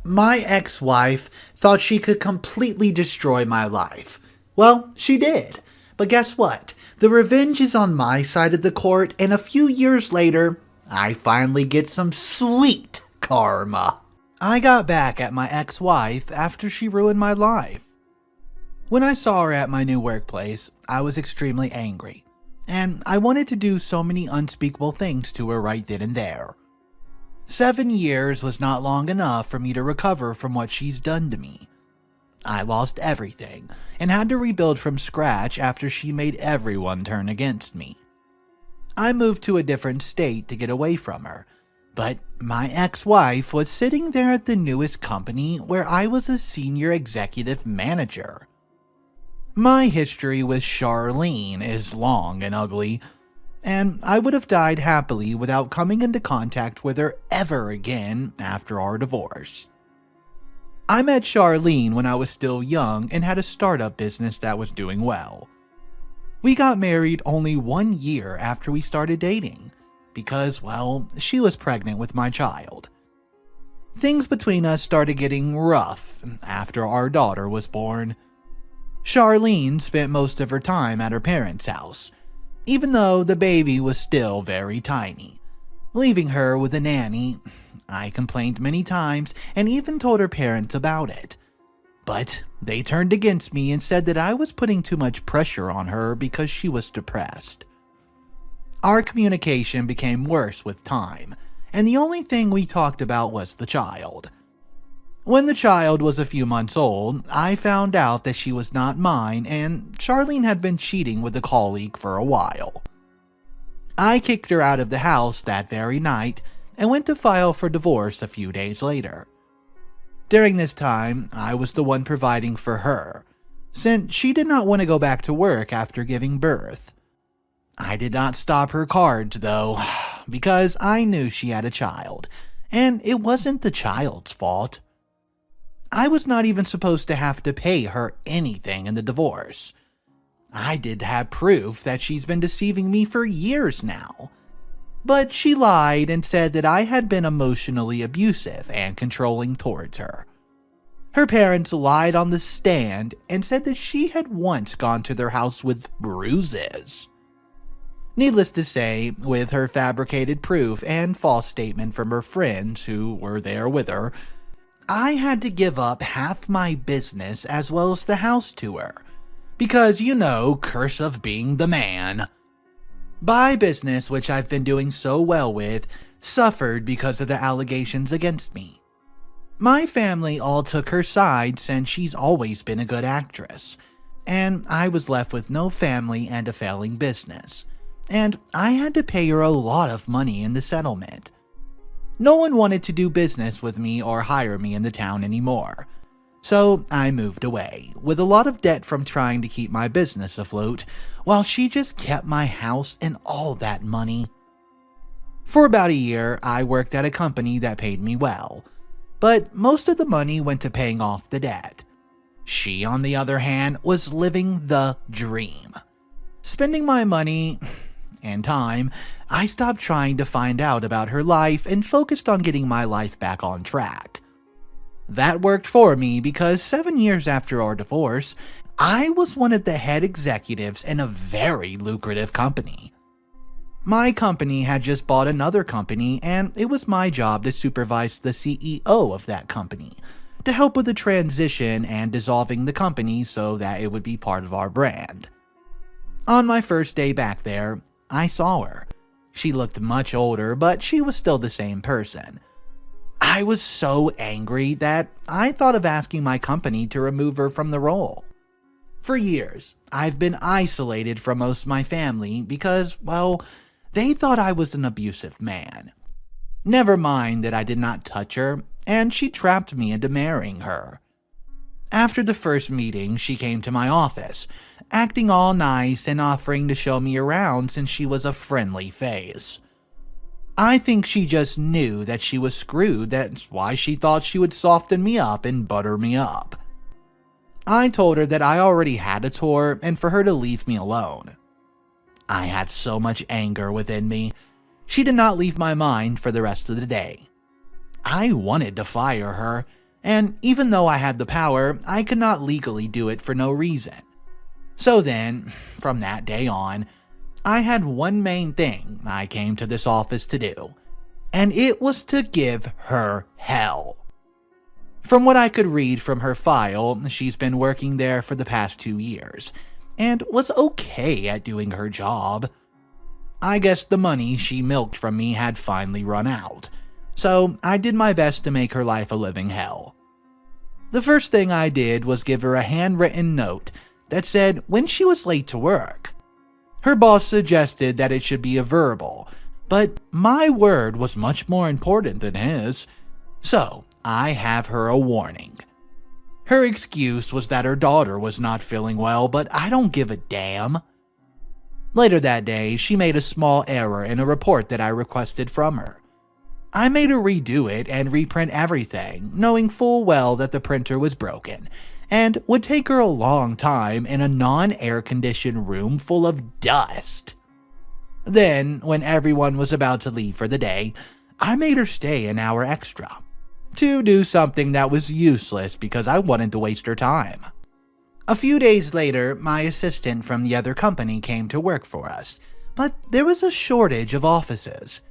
My ex-wife thought she could completely destroy my life. Well, she did. But guess what? The revenge is on my side of the court, and a few years later, I finally get some sweet karma. I got back at my ex-wife after she ruined my life. When I saw her at my new workplace, I was extremely angry, and I wanted to do so many unspeakable things to her right then and there. 7 years was not long enough for me to recover from what she's done to me. I lost everything and had to rebuild from scratch after she made everyone turn against me. I moved to a different state to get away from her, but my ex-wife was sitting there at the newest company where I was a senior executive manager. My history with Charlene is long and ugly, and I would have died happily without coming into contact with her ever again after our divorce. I met Charlene when I was still young and had a startup business that was doing well. We got married only 1 year after we started dating, because, well, she was pregnant with my child. Things between us started getting rough after our daughter was born. Charlene spent most of her time at her parents' house, even though the baby was still very tiny, leaving her with a nanny. I complained many times and even told her parents about it. But they turned against me and said that I was putting too much pressure on her because she was depressed. Our communication became worse with time, and the only thing we talked about was the child. When the child was a few months old, I found out that she was not mine and Charlene had been cheating with a colleague for a while. I kicked her out of the house that very night and went to file for divorce a few days later. During this time, I was the one providing for her, since she did not want to go back to work after giving birth. I did not stop her cards, though, because I knew she had a child, and it wasn't the child's fault. I was not even supposed to have to pay her anything in the divorce. I did have proof that she's been deceiving me for years now. But she lied and said that I had been emotionally abusive and controlling towards her. Her parents lied on the stand and said that she had once gone to their house with bruises. Needless to say, with her fabricated proof and false statement from her friends who were there with her, I had to give up half my business as well as the house to her, because, curse of being the man. My business, which I've been doing so well with, suffered because of the allegations against me. My family all took her side since she's always been a good actress, and I was left with no family and a failing business, and I had to pay her a lot of money in the settlement. No one wanted to do business with me or hire me in the town anymore, so I moved away, with a lot of debt from trying to keep my business afloat, while she just kept my house and all that money. For about a year, I worked at a company that paid me well, but most of the money went to paying off the debt. She, on the other hand, was living the dream. Spending my money and time, I stopped trying to find out about her life and focused on getting my life back on track. That worked for me because 7 years after our divorce, I was one of the head executives in a very lucrative company. My company had just bought another company, and it was my job to supervise the CEO of that company, to help with the transition and dissolving the company so that it would be part of our brand. On my first day back there, I saw her. She looked much older, but she was still the same person. I was so angry that I thought of asking my company to remove her from the role. For years, I've been isolated from most of my family because, well, they thought I was an abusive man. Never mind that I did not touch her, and she trapped me into marrying her. After the first meeting, she came to my office, acting all nice and offering to show me around since she was a friendly face. I think she just knew that she was screwed. That's why she thought she would soften me up and butter me up. I told her that I already had a tour and for her to leave me alone. I had so much anger within me. She did not leave my mind for the rest of the day. I wanted to fire her, And even though I had the power, I could not legally do it for no reason. So then, from that day on, I had one main thing I came to this office to do, and it was to give her hell. From what I could read from her file, she's been working there for the past 2 years, and was okay at doing her job. I guess the money she milked from me had finally run out, so I did my best to make her life a living hell. The first thing I did was give her a handwritten note that said when she was late to work. Her boss suggested that it should be a verbal, but my word was much more important than his, so I have her a warning. Her excuse was that her daughter was not feeling well, but I don't give a damn. Later that day, she made a small error in a report that I requested from her. I made her redo it and reprint everything, knowing full well that the printer was broken, and would take her a long time in a non-air-conditioned room full of dust. Then, when everyone was about to leave for the day, I made her stay an hour extra, to do something that was useless because I wanted to waste her time. A few days later, my assistant from the other company came to work for us, but there was a shortage of offices.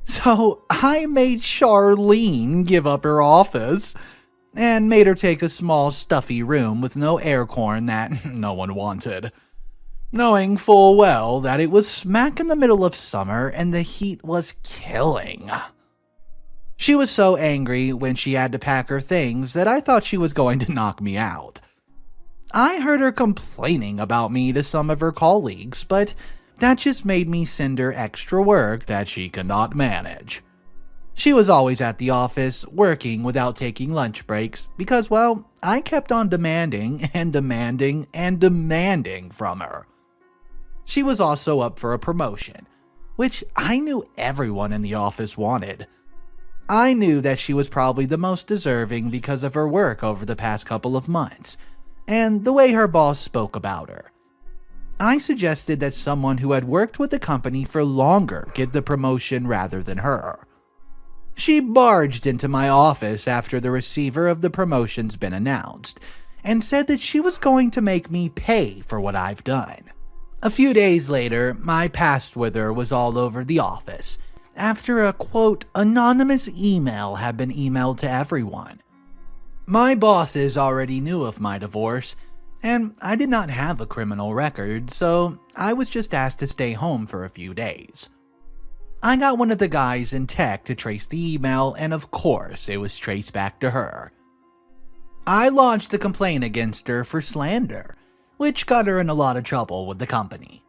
So I made Charlene give up her office, and made her take a small stuffy room with no aircon that no one wanted, knowing full well that it was smack in the middle of summer and the heat was killing. She was so angry when she had to pack her things that I thought she was going to knock me out. I heard her complaining about me to some of her colleagues, but that just made me send her extra work that she could not manage. She was always at the office, working without taking lunch breaks, because, well, I kept on demanding and demanding and demanding from her. She was also up for a promotion, which I knew everyone in the office wanted. I knew that she was probably the most deserving because of her work over the past couple of months, and the way her boss spoke about her. I suggested that someone who had worked with the company for longer get the promotion rather than her. She barged into my office after the receiver of the promotion's been announced, and said that she was going to make me pay for what I've done. A few days later, my past with her was all over the office, after a, quote, anonymous email had been emailed to everyone. My bosses already knew of my divorce, and I did not have a criminal record, so I was just asked to stay home for a few days. I got one of the guys in tech to trace the email, and of course it was traced back to her. I lodged a complaint against her for slander, which got her in a lot of trouble with the company.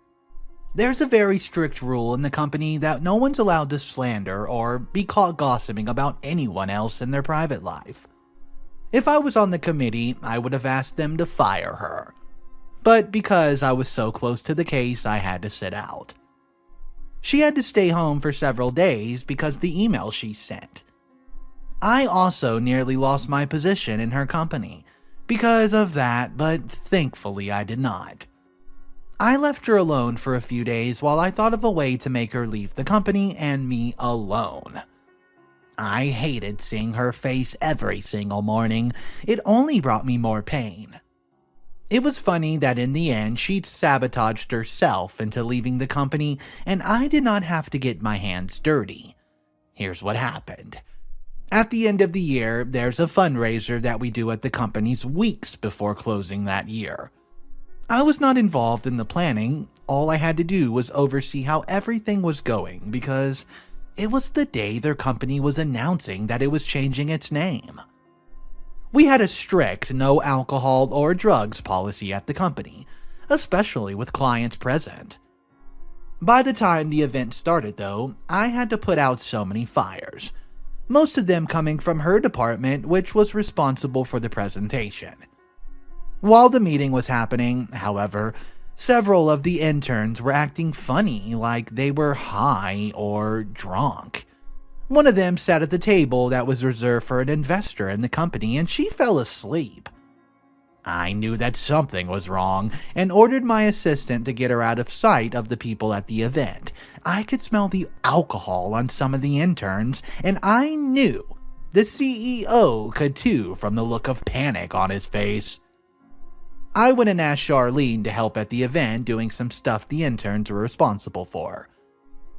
There's a very strict rule in the company that no one's allowed to slander or be caught gossiping about anyone else in their private life. If I was on the committee, I would have asked them to fire her. But because I was so close to the case, I had to sit out. She had to stay home for several days because the email she sent. I also nearly lost my position in her company because of that, but thankfully I did not. I left her alone for a few days while I thought of a way to make her leave the company and me alone. I hated seeing her face every single morning. It only brought me more pain. It was funny that in the end she'd sabotaged herself into leaving the company and I did not have to get my hands dirty. Here's what happened. At the end of the year, there's a fundraiser that we do at the company's weeks before closing that year. I was not involved in the planning. All I had to do was oversee how everything was going because it was the day their company was announcing that it was changing its name. We had a strict no alcohol or drugs policy at the company, especially with clients present. By the time the event started though, I had to put out so many fires, most of them coming from her department, which was responsible for the presentation. While the meeting was happening, however, several of the interns were acting funny, like they were high or drunk. One of them sat at the table that was reserved for an investor in the company and she fell asleep. I knew that something was wrong and ordered my assistant to get her out of sight of the people at the event. I could smell the alcohol on some of the interns and I knew The CEO could too from the look of panic on his face. I went and asked Charlene to help at the event doing some stuff the interns were responsible for.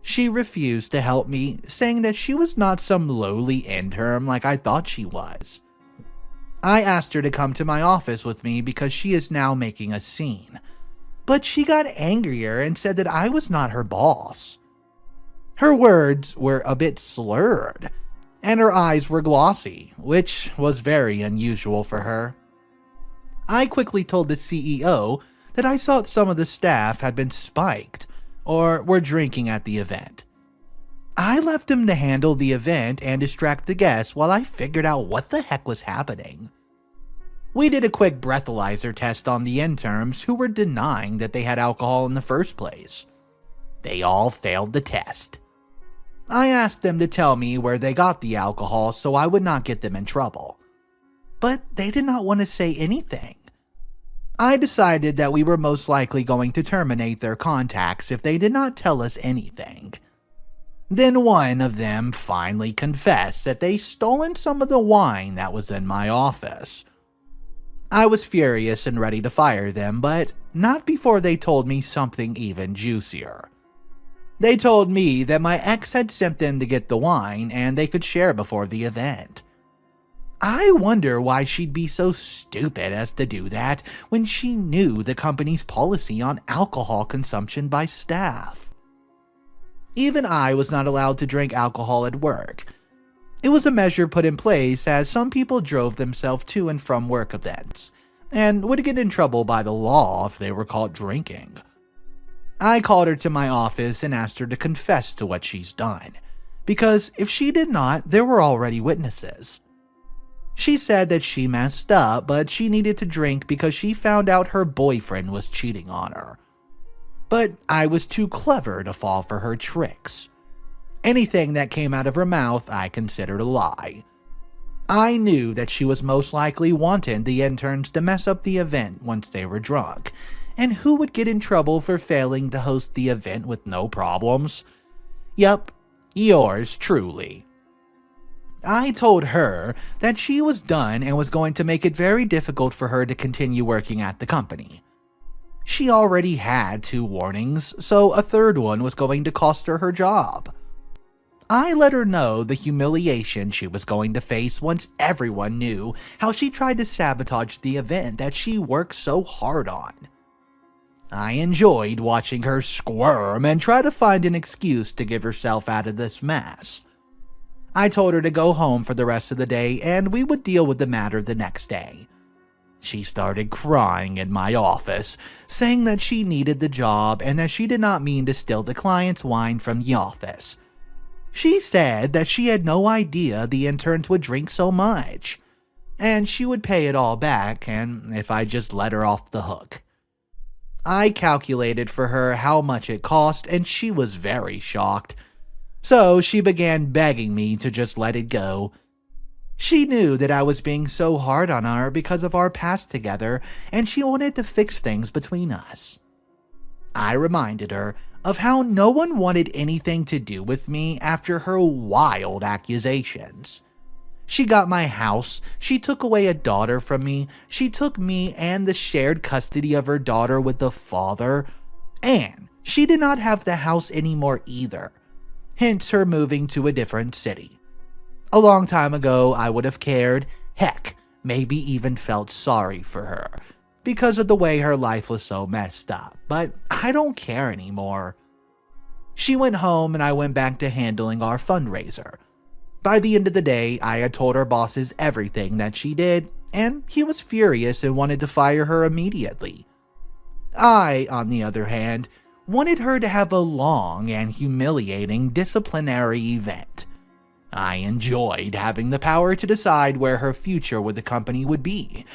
She refused to help me, saying that she was not some lowly intern like I thought she was. I asked her to come to my office with me because she is now making a scene, but she got angrier and said that I was not her boss. Her words were a bit slurred, and her eyes were glossy, which was very unusual for her. I quickly told the CEO that I thought some of the staff had been spiked or were drinking at the event. I left him to handle the event and distract the guests while I figured out what the heck was happening. We did a quick breathalyzer test on the interns who were denying that they had alcohol in the first place. They all failed the test. I asked them to tell me where they got the alcohol so I would not get them in trouble, but they did not want to say anything. I decided that we were most likely going to terminate their contacts if they did not tell us anything. Then one of them finally confessed that they stolen some of the wine that was in my office. I was furious and ready to fire them, but not before they told me something even juicier. They told me that my ex had sent them to get the wine and they could share before the event. I wonder why she'd be so stupid as to do that when she knew the company's policy on alcohol consumption by staff. Even I was not allowed to drink alcohol at work. It was a measure put in place as some people drove themselves to and from work events, and would get in trouble by the law if they were caught drinking. I called her to my office and asked her to confess to what she's done, because if she did not, there were already witnesses. She said that she messed up, but she needed to drink because she found out her boyfriend was cheating on her. But I was too clever to fall for her tricks. Anything that came out of her mouth I considered a lie. I knew that she was most likely wanting the interns to mess up the event once they were drunk, and who would get in trouble for failing to host the event with no problems? Yup, yours truly. I told her that she was done and was going to make it very difficult for her to continue working at the company. She already had 2 warnings, so a third one was going to cost her her job. I let her know the humiliation she was going to face once everyone knew how she tried to sabotage the event that she worked so hard on. I enjoyed watching her squirm and try to find an excuse to get herself out of this mess. I told her to go home for the rest of the day and we would deal with the matter the next day. She started crying in my office, saying that she needed the job and that she did not mean to steal the client's wine from the office. She said that she had no idea the interns would drink so much, and she would pay it all back and if I just let her off the hook. I calculated for her how much it cost and she was very shocked. So she began begging me to just let it go. She knew that I was being so hard on her because of our past together, and she wanted to fix things between us. I reminded her of how no one wanted anything to do with me after her wild accusations. She got my house, she took away a daughter from me, she took me and the shared custody of her daughter with the father, and she did not have the house anymore either. Hence her moving to a different city. A long time ago, I would have cared, heck, maybe even felt sorry for her, because of the way her life was so messed up, but I don't care anymore. She went home and I went back to handling our fundraiser. By the end of the day, I had told our bosses everything that she did, and he was furious and wanted to fire her immediately. I, on the other hand, wanted her to have a long and humiliating disciplinary event. I enjoyed having the power to decide where her future with the company would be,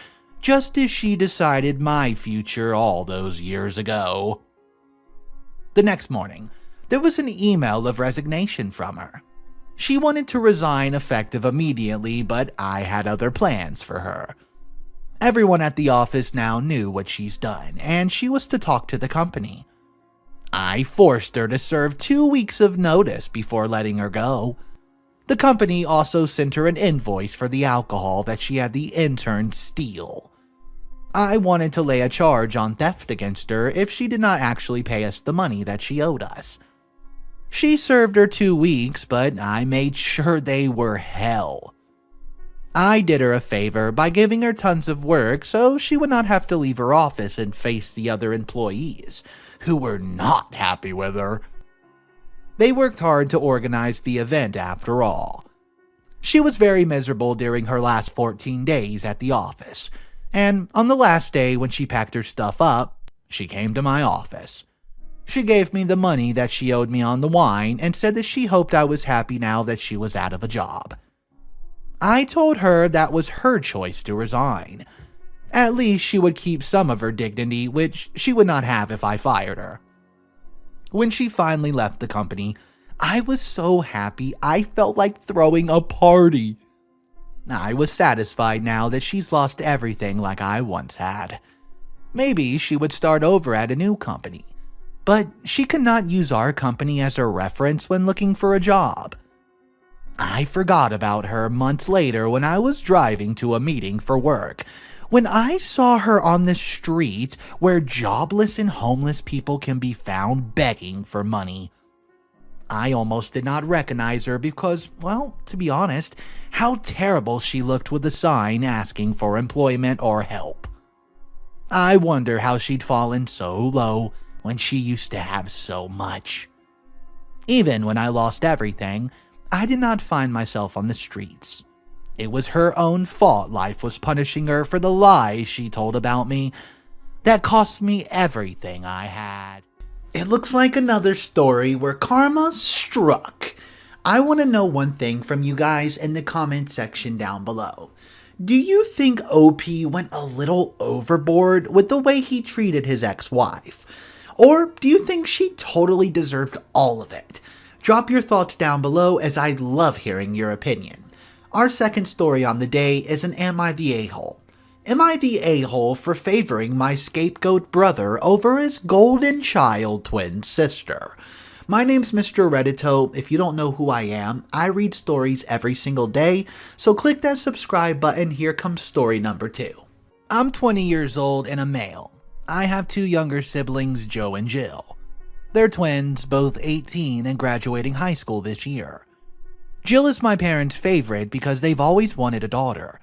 just as she decided my future all those years ago. The next morning, there was an email of resignation from her. She wanted to resign effective immediately, but I had other plans for her. Everyone at the office now knew what she's done, and she was to talk to the company. I forced her to serve 2 weeks of notice before letting her go. The company also sent her an invoice for the alcohol that she had the intern steal. I wanted to lay a charge on theft against her if she did not actually pay us the money that she owed us. She served her 2 weeks, but I made sure they were hell. I did her a favor by giving her tons of work so she would not have to leave her office and face the other employees, who were not happy with her. They worked hard to organize the event after all. She was very miserable during her last 14 days at the office, and on the last day when she packed her stuff up, she came to my office. She gave me the money that she owed me on the wine and said that she hoped I was happy now that she was out of a job. I told her that was her choice to resign. At least she would keep some of her dignity, which she would not have if I fired her. When she finally left the company, I was so happy I felt like throwing a party. I was satisfied now that she's lost everything like I once had. Maybe she would start over at a new company, but she could not use our company as a reference when looking for a job. I forgot about her months later when I was driving to a meeting for work, when I saw her on the street where jobless and homeless people can be found begging for money. I almost did not recognize her because, well, to be honest, how terrible she looked with a sign asking for employment or help. I wonder how she'd fallen so low when she used to have so much. Even when I lost everything, I did not find myself on the streets. It was her own fault life was punishing her for the lies she told about me that cost me everything I had. It looks like another story where karma struck. I want to know one thing from you guys in the comment section down below. Do you think OP went a little overboard with the way he treated his ex-wife? Or do you think she totally deserved all of it? Drop your thoughts down below as I love hearing your opinion. Our second story on the day is an Am I the A-hole? Am I the a-hole for favoring my scapegoat brother over his golden child twin sister? My name's Mr. Reddito. If you don't know who I am, I read stories every single day, so click that subscribe button. Here comes story number 2. I'm 20 years old and a male. I have 2 younger siblings, Joe and Jill. They're twins, both 18 and graduating high school this year. Jill is my parents' favorite because they've always wanted a daughter,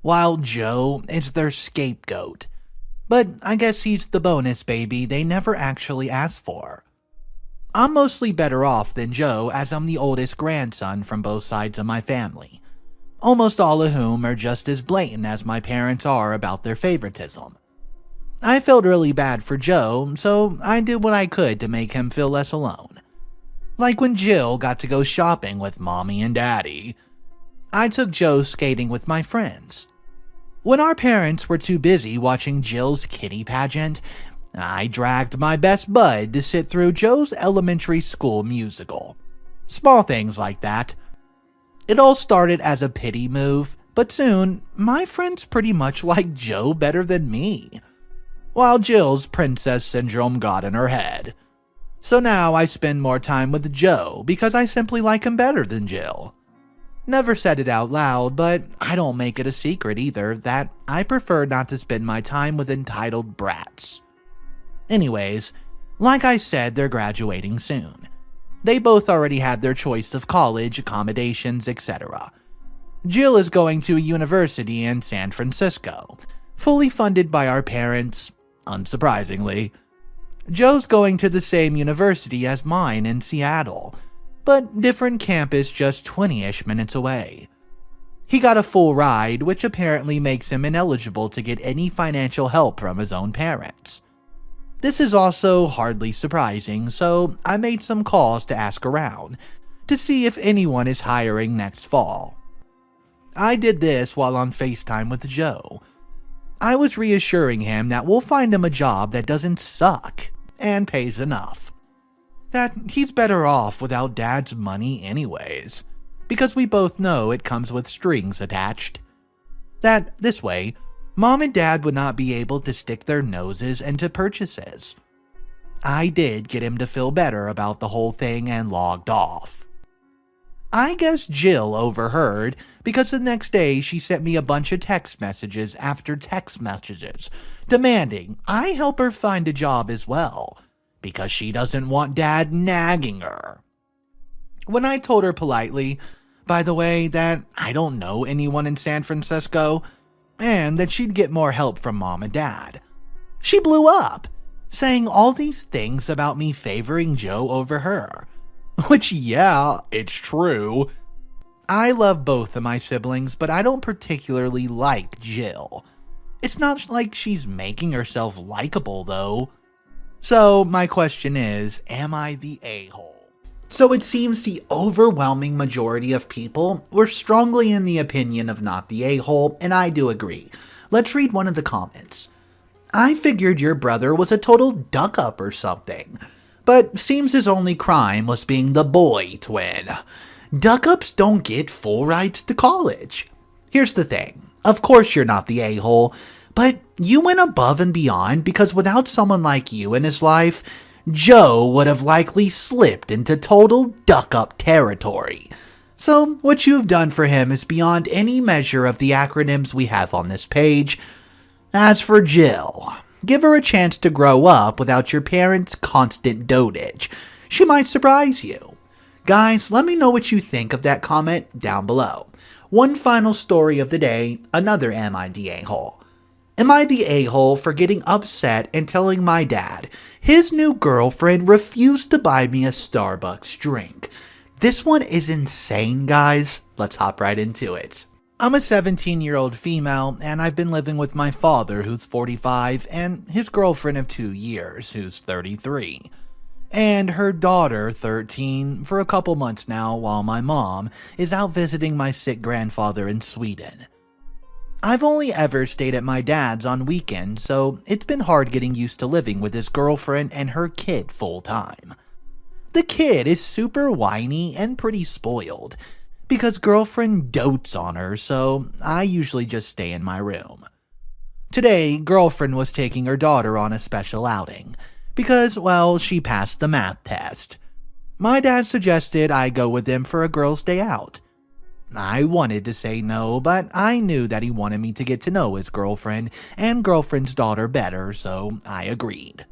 while Joe is their scapegoat. But I guess he's the bonus baby they never actually asked for. I'm mostly better off than Joe as I'm the oldest grandson from both sides of my family, almost all of whom are just as blatant as my parents are about their favoritism. I felt really bad for Joe, so I did what I could to make him feel less alone. Like when Jill got to go shopping with Mommy and Daddy. I took Joe skating with my friends. When our parents were too busy watching Jill's kitty pageant, I dragged my best bud to sit through Joe's elementary school musical. Small things like that. It all started as a pity move, but soon, my friends pretty much liked Joe better than me, while Jill's princess syndrome got in her head. So now I spend more time with Joe because I simply like him better than Jill. Never said it out loud, but I don't make it a secret either that I prefer not to spend my time with entitled brats. Anyways, like I said, they're graduating soon. They both already had their choice of college, accommodations, etc. Jill is going to a university in San Francisco, fully funded by our parents, unsurprisingly. Joe's going to the same university as mine in Seattle, but different campus just 20-ish minutes away. He got a full ride, which apparently makes him ineligible to get any financial help from his own parents. This is also hardly surprising, so I made some calls to ask around, to see if anyone is hiring next fall. I did this while on FaceTime with Joe. I was reassuring him that we'll find him a job that doesn't suck and pays enough. That he's better off without Dad's money anyways, because we both know it comes with strings attached. That this way, Mom and Dad would not be able to stick their noses into purchases. I did get him to feel better about the whole thing and logged off. I guess Jill overheard, because the next day she sent me a bunch of text messages after text messages, demanding I help her find a job as well, because she doesn't want Dad nagging her. When I told her politely, by the way, that I don't know anyone in San Francisco, and that she'd get more help from Mom and Dad, she blew up, saying all these things about me favoring Joe over her. Which, yeah, it's true. I love both of my siblings, but I don't particularly like Jill. It's not like she's making herself likable, though. So, my question is, am I the a-hole? So it seems the overwhelming majority of people were strongly in the opinion of not the a-hole, and I do agree. Let's read one of the comments. I figured your brother was a total duck-up or something. But seems his only crime was being the boy twin. Duck-ups don't get full rides to college. Here's the thing. Of course you're not the a-hole, but you went above and beyond because without someone like you in his life, Joe would have likely slipped into total duck-up territory. So what you've done for him is beyond any measure of the acronyms we have on this page. As for Jill, give her a chance to grow up without your parents' constant dotage. She might surprise you. Guys, let me know what you think of that comment down below. One final story of the day, another Am I the A-hole? Am I the a-hole for getting upset and telling my dad his new girlfriend refused to buy me a Starbucks drink? This one is insane, guys. Let's hop right into it. I'm a 17-year-old female, and I've been living with my father, who's 45, and his girlfriend of 2 years, who's 33, and her daughter, 13, for a couple months now, while my mom is out visiting my sick grandfather in Sweden. I've only ever stayed at my dad's on weekends, so it's been hard getting used to living with his girlfriend and her kid full-time. The kid is super whiny and pretty spoiled, because girlfriend dotes on her, so I usually just stay in my room. Today, girlfriend was taking her daughter on a special outing, because, well, she passed the math test. My dad suggested I go with them for a girls' day out. I wanted to say no, but I knew that he wanted me to get to know his girlfriend and girlfriend's daughter better, so I agreed.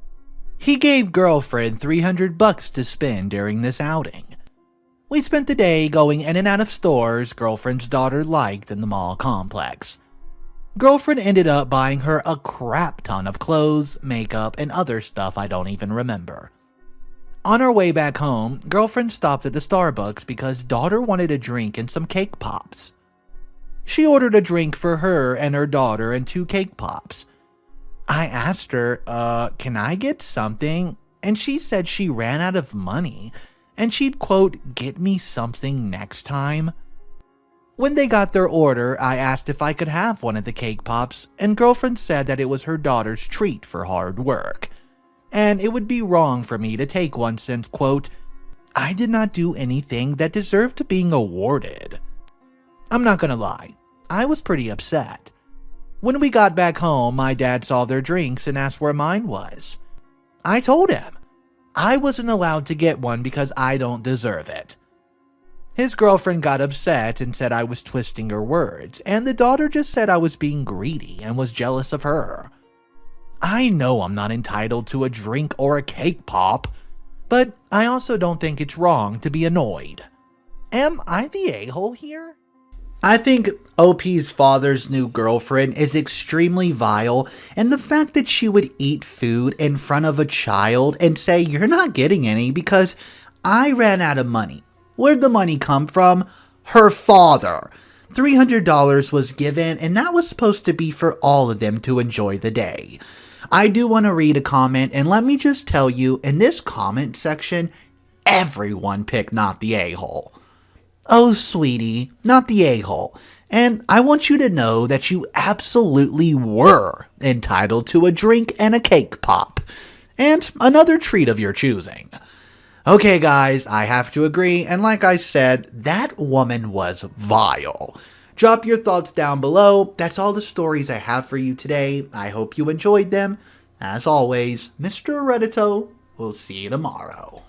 He gave girlfriend $300 to spend during this outing. We spent the day going in and out of stores girlfriend's daughter liked in the mall complex. Girlfriend ended up buying her a crap ton of clothes, makeup, and other stuff I don't even remember. On our way back home, girlfriend stopped at the Starbucks because daughter wanted a drink and some cake pops. She ordered a drink for her and her daughter and 2 cake pops. I asked her, can I get something? And she said she ran out of money. And she'd, quote, get me something next time. When they got their order, I asked if I could have one of the cake pops, and girlfriend said that it was her daughter's treat for hard work, and it would be wrong for me to take one since, quote, I did not do anything that deserved being awarded. I'm not gonna lie, I was pretty upset. When we got back home, my dad saw their drinks and asked where mine was. I told him I wasn't allowed to get one because I don't deserve it. His girlfriend got upset and said I was twisting her words, and the daughter just said I was being greedy and was jealous of her. I know I'm not entitled to a drink or a cake pop, but I also don't think it's wrong to be annoyed. Am I the a-hole here? I think OP's father's new girlfriend is extremely vile, and the fact that she would eat food in front of a child and say you're not getting any because I ran out of money. Where'd the money come from? Her father. $300 was given, and that was supposed to be for all of them to enjoy the day. I do want to read a comment, and let me just tell you, in this comment section, everyone picked not the a-hole. Oh, sweetie, not the a-hole. And I want you to know that you absolutely were entitled to a drink and a cake pop. And another treat of your choosing. Okay, guys, I have to agree, and like I said, that woman was vile. Drop your thoughts down below. That's all the stories I have for you today. I hope you enjoyed them. As always, Mr. Reddito will see you tomorrow.